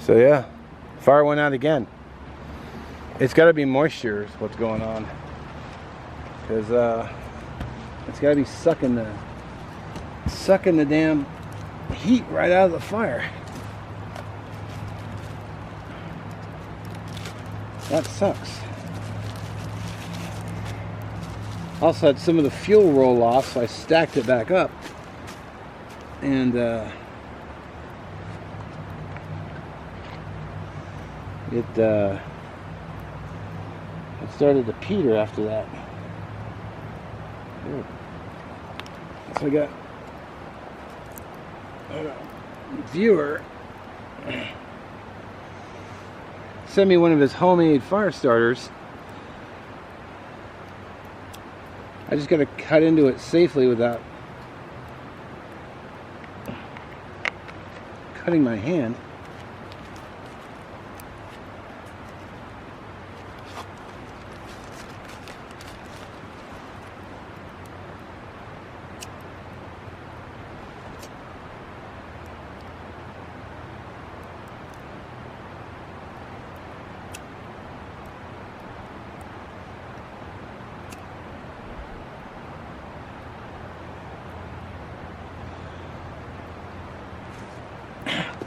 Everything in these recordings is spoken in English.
So yeah, fire went out again. It's got to be moisture is what's going on, because it's got to be sucking the damn heat right out of the fire. That sucks. Also had some of the fuel roll off, so I stacked it back up, and it started to peter after that. Ooh. So I got a viewer sent me one of his homemade fire starters. I just got to cut into it safely without cutting my hand.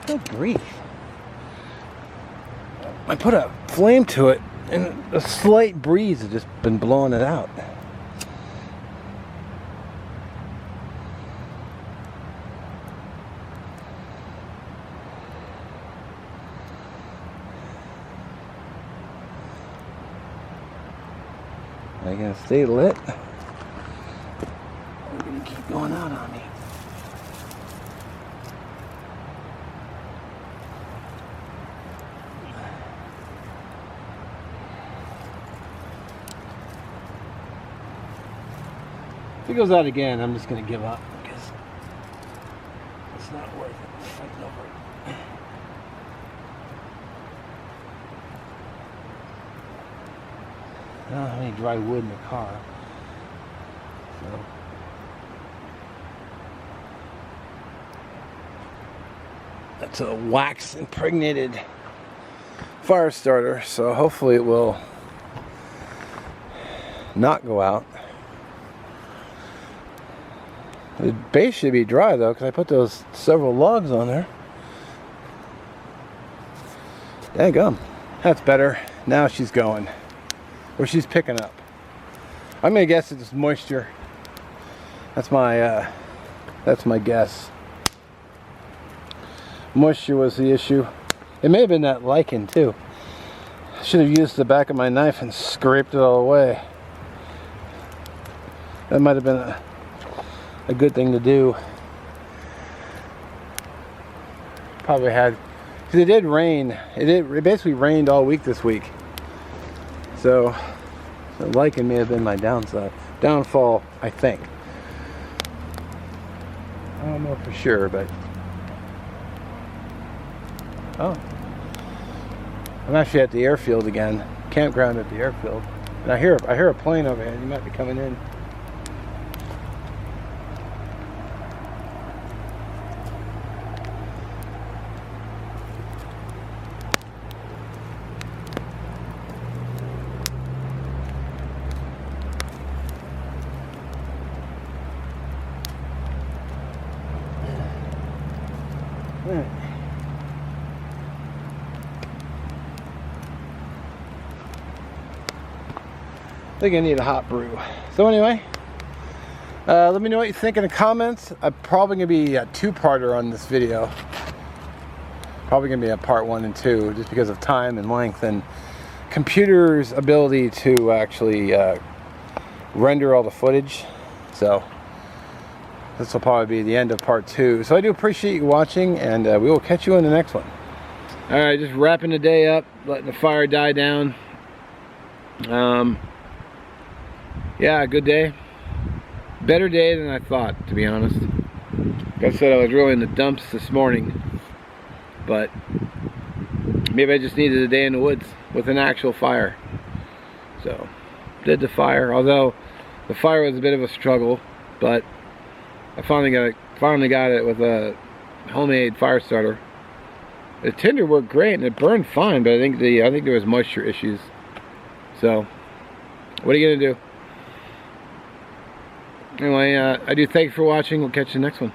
Don't breathe. I put a flame to it, and a slight breeze has just been blowing it out. Am I gonna stay lit? It's gonna keep going out on me. If it goes out again, I'm just going to give up because it's not worth it fighting over it. I don't have any dry wood in the car, so that's a wax impregnated fire starter, so hopefully it will not go out. The base should be dry though, because I put those several logs on there. Daggum. That's better. Now she's going. Or she's picking up. I'm gonna guess it's moisture. That's my guess. Moisture was the issue. It may have been that lichen too. I should have used the back of my knife and scraped it all away. That might have been a good thing to do. Probably had, because it did rain. It basically rained all week this week. So the lichen may have been my downfall, I think. I don't know for sure, but oh, I'm actually at the airfield again. Campground at the airfield. And I hear a plane overhead. You might be coming in. I think I need a hot brew. So anyway, let me know what you think in the comments. I'm probably going to be a two-parter on this video. Probably going to be a part 1 and 2, just because of time and length and computer's ability to actually render all the footage. So this will probably be the end of part 2. So I do appreciate you watching, and we will catch you in the next one. Alright, just wrapping the day up, letting the fire die down. Yeah, good day. Better day than I thought, to be honest. Like I said, I was really in the dumps this morning, but maybe I just needed a day in the woods with an actual fire. So, did the fire, although the fire was a bit of a struggle, but I finally got it with a homemade fire starter. The tinder worked great and it burned fine, but I think there was moisture issues. So, what are you gonna do? Anyway, I do thank you for watching. We'll catch you next one.